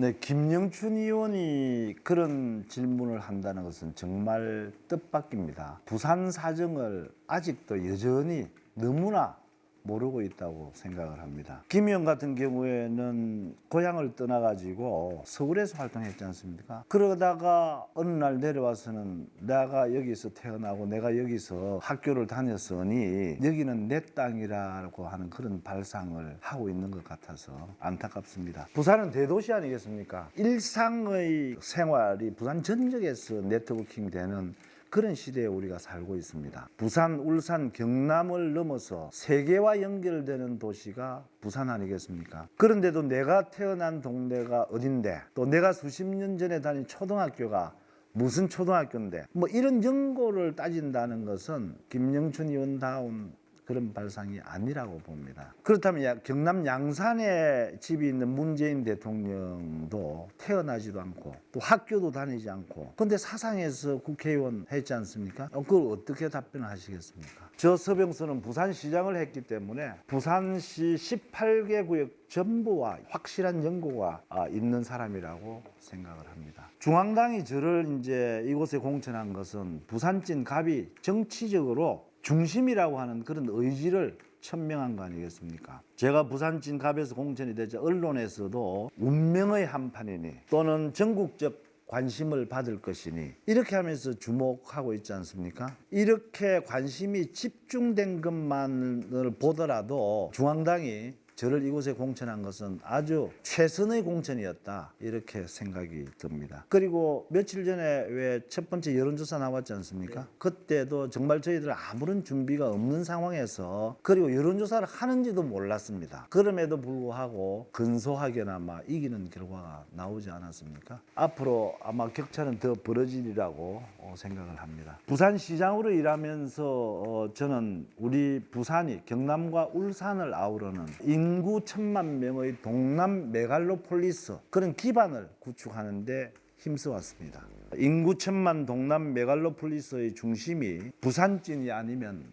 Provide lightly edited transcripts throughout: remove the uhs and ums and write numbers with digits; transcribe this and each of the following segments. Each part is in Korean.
네, 김영춘 의원이 그런 질문을 한다는 것은 정말 뜻밖입니다. 부산 사정을 아직도 여전히 너무나 모르고 있다고 생각을 합니다. 김 의원 같은 경우에는 고향을 떠나가지고 서울에서 활동했지 않습니까? 그러다가 어느 날 내려와서는 내가 여기서 태어나고 내가 여기서 학교를 다녔으니 여기는 내 땅이라고 하는 그런 발상을 하고 있는 것 같아서 안타깝습니다. 부산은 대도시 아니겠습니까? 일상의 생활이 부산 전역에서 네트워킹 되는 그런 시대에 우리가 살고 있습니다. 부산, 울산, 경남을 넘어서 세계와 연결되는 도시가 부산 아니겠습니까? 그런데도 내가 태어난 동네가 어딘데, 또 내가 수십 년 전에 다닌 초등학교가 무슨 초등학교인데, 뭐 이런 연고를 따진다는 것은 김영춘 의원다운 그런 발상이 아니라고 봅니다. 그렇다면 경남 양산에 집이 있는 문재인 대통령도 태어나지도 않고 또 학교도 다니지 않고 근데 사상에서 국회의원 했지 않습니까? 그걸 어떻게 답변을 하시겠습니까? 저 서병수는 부산시장을 했기 때문에 부산시 18개 구역 전부와 확실한 연고가 있는 사람이라고 생각을 합니다. 중앙당이 저를 이제 이곳에 공천한 것은 부산찐 갑이 정치적으로 중심이라고 하는 그런 의지를 천명한 거 아니겠습니까? 제가 부산찐 갑에서 공천이 되자 언론에서도 운명의 한판이니 또는 전국적 관심을 받을 것이니 이렇게 하면서 주목하고 있지 않습니까? 이렇게 관심이 집중된 것만을 보더라도 중앙당이 저를 이곳에 공천한 것은 아주 최선의 공천이었다 이렇게 생각이 듭니다. 그리고 며칠 전에 왜 첫 번째 여론조사 나왔지 않습니까? 그때도 정말 저희들 아무런 준비가 없는 상황에서 그리고 여론조사를 하는지도 몰랐습니다. 그럼에도 불구하고 근소하게나마 이기는 결과가 나오지 않았습니까? 앞으로 아마 격차는 더 벌어지리라고 생각을 합니다. 부산시장으로 일하면서 저는 우리 부산이 경남과 울산을 아우르는 인구 1,000만 명의 동남 메갈로폴리스 그런 기반을 구축하는 데 힘써왔습니다. 인구 1,000만 동남 메갈로폴리스의 중심이 부산찐이 아니면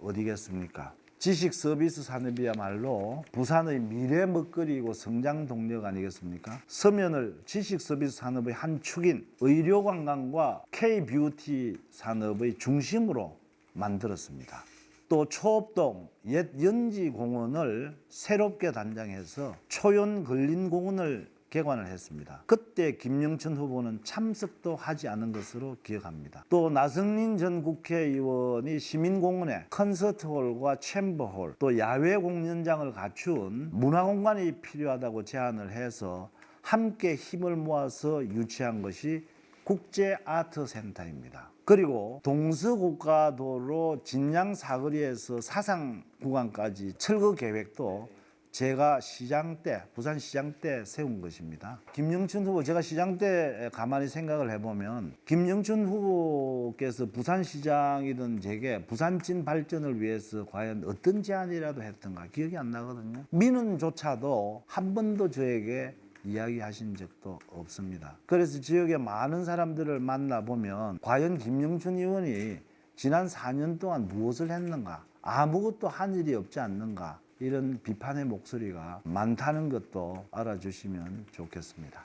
어디겠습니까? 지식 서비스 산업이야말로 부산의 미래 먹거리이고 성장 동력 아니겠습니까? 서면을 지식 서비스 산업의 한 축인 의료 관광과 K-뷰티 산업의 중심으로 만들었습니다. 또 초업동 옛 연지공원을 새롭게 단장해서 초연근린공원을 개관을 했습니다. 그때 김영춘 후보는 참석도 하지 않은 것으로 기억합니다. 또 나성민 전 국회의원이 시민공원에 콘서트홀과 챔버홀 또 야외 공연장을 갖춘 문화공간이 필요하다고 제안을 해서 함께 힘을 모아서 유치한 것이 국제아트센터입니다. 그리고 동서고가도로 진양 사거리에서 사상 구간까지 철거 계획도 제가 시장 때, 부산시장 때 세운 것입니다. 김영춘 후보, 제가 시장 때 가만히 생각을 해보면 김영춘 후보께서 부산시장이든 제게 부산찐 발전을 위해서 과연 어떤 제안이라도 했던가 기억이 안 나거든요. 민원조차도 한 번도 저에게 이야기하신 적도 없습니다. 그래서 지역의 많은 사람들을 만나보면 과연 김영춘 의원이 지난 4년 동안 무엇을 했는가? 아무것도 한 일이 없지 않는가? 이런 비판의 목소리가 많다는 것도 알아주시면 좋겠습니다.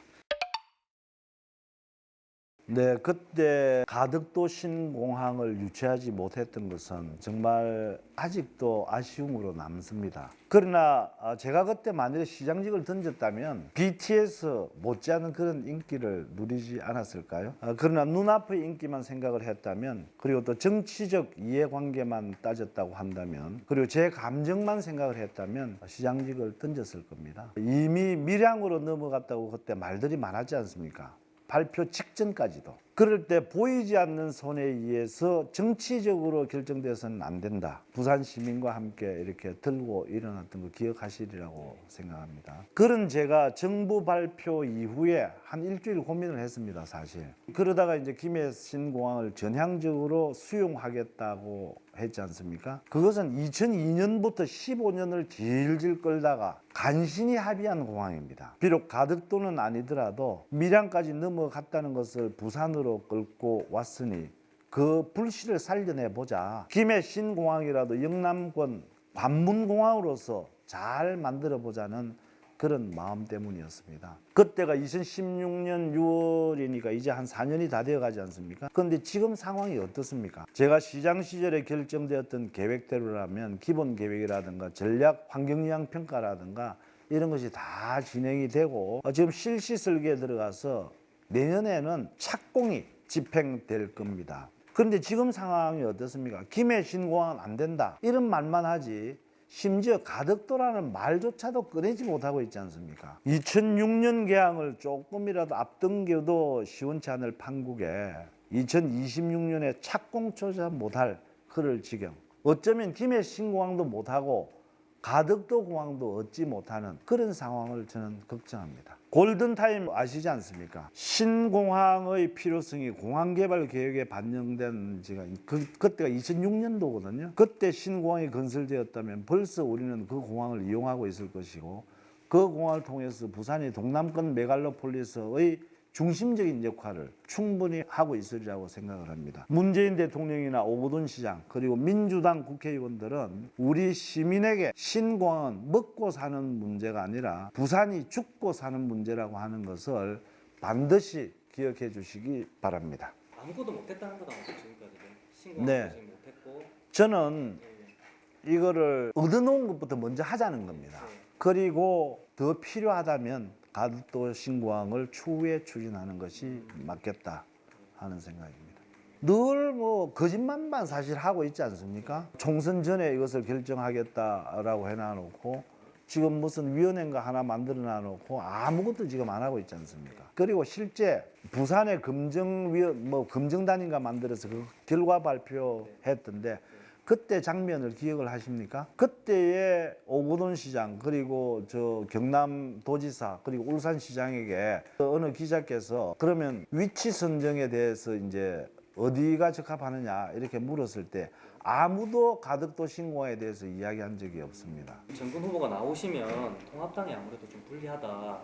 네, 그때 가덕도 신공항을 유치하지 못했던 것은 정말 아직도 아쉬움으로 남습니다. 그러나 제가 그때 만약에 시장직을 던졌다면 BTS 못지않은 그런 인기를 누리지 않았을까요? 그러나 눈앞의 인기만 생각을 했다면 그리고 또 정치적 이해관계만 따졌다고 한다면 그리고 제 감정만 생각을 했다면 시장직을 던졌을 겁니다. 이미 밀양으로 넘어갔다고 그때 말들이 많았지 않습니까? 발표 직전까지도. 그럴 때 보이지 않는 손에 의해서 정치적으로 결정돼서는 안 된다. 부산 시민과 함께 이렇게 들고 일어났던 거 기억하시리라고 생각합니다. 그런 제가 정부 발표 이후에 한 일주일 고민을 했습니다, 사실. 그러다가 이제 김해 신공항을 전향적으로 수용하겠다고 했지 않습니까? 그것은 2002년부터 15년을 질질 끌다가 간신히 합의한 공항입니다. 비록 가덕도는 아니더라도 밀양까지 넘어갔다는 것을 부산으로 끌고 왔으니 그 불씨를 살려내보자. 김해 신공항이라도 영남권 관문공항으로서 잘 만들어보자는 그런 마음 때문이었습니다. 그때가 2016년 6월이니까 이제 한 4년이 다 되어 가지 않습니까? 그런데 지금 상황이 어떻습니까? 제가 시장 시절에 결정되었던 계획대로라면 기본 계획이라든가 전략 환경영향 평가라든가 이런 것이 다 진행이 되고 지금 실시 설계에 들어가서 내년에는 착공이 집행될 겁니다. 그런데 지금 상황이 어떻습니까? 김해 신공항은 안 된다 이런 말만 하지 심지어 가덕도라는 말조차도 꺼내지 못하고 있지 않습니까? 2006년 개항을 조금이라도 앞당겨도 시원치 않을 판국에 2026년에 착공조차 못할 그럴 지경. 어쩌면 김해 신공항도 못하고 가덕도 공항도 얻지 못하는 그런 상황을 저는 걱정합니다. 골든타임 아시지 않습니까? 신공항의 필요성이 공항개발 계획에 반영된 지가 그때가 2006년도거든요. 그때 신공항이 건설되었다면 벌써 우리는 그 공항을 이용하고 있을 것이고 그 공항을 통해서 부산이 동남권 메갈로폴리스의 중심적인 역할을 충분히 하고 있으리라고 생각을 합니다. 문재인 대통령이나 오거돈 시장 그리고 민주당 국회의원들은 우리 시민에게 신공항은 먹고 사는 문제가 아니라 부산이 죽고 사는 문제라고 하는 것을 반드시 기억해 주시기 바랍니다. 아무것도 못했다는 거다 지금까지 신공항 네. 못했고 저는 이거를 얻어놓은 것부터 먼저 하자는 겁니다. 그리고 더 필요하다면 가덕도 신공항을 추후에 추진하는 것이 맞겠다 하는 생각입니다. 늘 뭐 거짓말만 사실 하고 있지 않습니까? 총선 전에 이것을 결정하겠다라고 해놔놓고 지금 무슨 위원회인가 하나 만들어 놔놓고 아무것도 지금 안 하고 있지 않습니까? 그리고 실제 부산에 검증단인가 만들어서 그 결과 발표했던데 그때 장면을 기억을 하십니까? 그때의 오거돈 시장 그리고 저 경남도지사 그리고 울산시장에게 어느 기자께서 그러면 위치 선정에 대해서 이제 어디가 적합하느냐 이렇게 물었을 때 아무도 가덕도 신공항에 대해서 이야기한 적이 없습니다. 정근 후보가 나오시면 통합당이 아무래도 좀 불리하다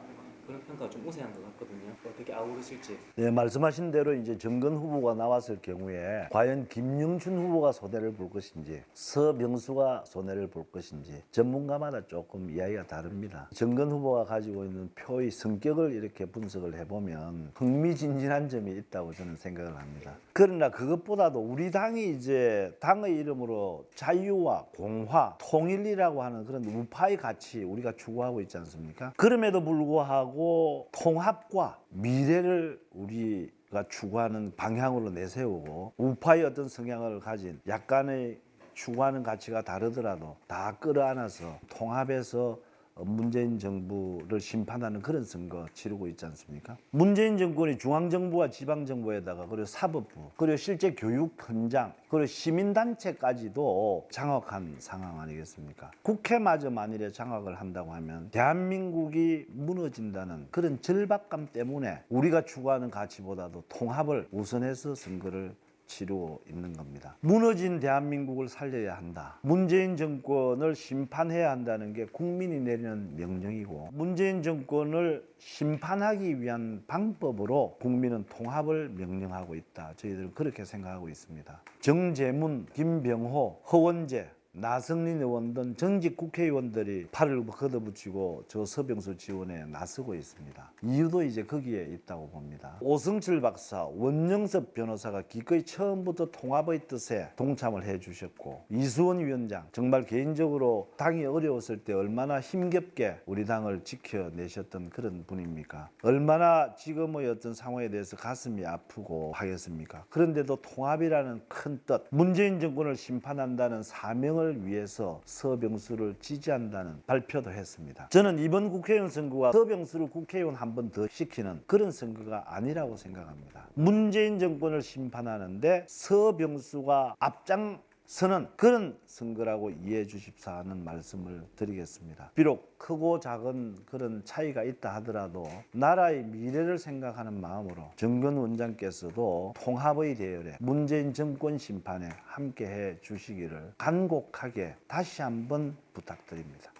그런 평가가 좀 우세한 것 같거든요. 어떻게 아우르실지. 네, 말씀하신 대로 이제 정근 후보가 나왔을 경우에 과연 김영춘 후보가 손해를 볼 것인지 서병수가 손해를 볼 것인지 전문가마다 조금 이야기가 다릅니다. 정근 후보가 가지고 있는 표의 성격을 이렇게 분석을 해보면 흥미진진한 점이 있다고 저는 생각을 합니다. 그러나 그것보다도 우리 당이 이제 당의 이름으로 자유와 공화, 통일이라고 하는 그런 우파의 가치 우리가 추구하고 있지 않습니까? 그럼에도 불구하고 통합과 미래를 우리가 추구하는 방향으로 내세우고 우파의 어떤 성향을 가진 약간의 추구하는 가치가 다르더라도 다 끌어안아서 통합해서 문재인 정부를 심판하는 그런 선거 치르고 있지 않습니까? 문재인 정권이 중앙정부와 지방정부에다가 그리고 사법부 그리고 실제 교육 현장 그리고 시민단체까지도 장악한 상황 아니겠습니까? 국회마저 만일에 장악을 한다고 하면 대한민국이 무너진다는 그런 절박감 때문에 우리가 추구하는 가치보다도 통합을 우선해서 선거를 치르고 있는 겁니다. 무너진 대한민국을 살려야 한다. 문재인 정권을 심판해야 한다는 게 국민이 내리는 명령이고 문재인 정권을 심판하기 위한 방법으로 국민은 통합을 명령하고 있다. 저희들은 그렇게 생각하고 있습니다. 정재문, 김병호, 허원재 나성린 의원 등 전직 국회의원들이 팔을 걷어붙이고 저 서병수 지원에 나서고 있습니다. 이유도 이제 거기에 있다고 봅니다. 오승철 박사, 원영섭 변호사가 기꺼이 처음부터 통합의 뜻에 동참을 해주셨고 이수원 위원장 정말 개인적으로 당이 어려웠을 때 얼마나 힘겹게 우리 당을 지켜내셨던 그런 분입니까? 얼마나 지금의 어떤 상황에 대해서 가슴이 아프고 하겠습니까? 그런데도 통합이라는 큰 뜻, 문재인 정권을 심판한다는 사명을 위해서 서병수를 지지한다는 발표도 했습니다. 저는 이번 국회의원 선거가 서병수를 국회의원 한 번 더 시키는 그런 선거가 아니라고 생각합니다. 문재인 정권을 심판하는데 서병수가 앞장서는 그런 선거라고 이해해 주십사 하는 말씀을 드리겠습니다. 비록 크고 작은 그런 차이가 있다 하더라도 나라의 미래를 생각하는 마음으로 정근 원장께서도 통합의 대열에 문재인 정권 심판에 함께해 주시기를 간곡하게 다시 한번 부탁드립니다.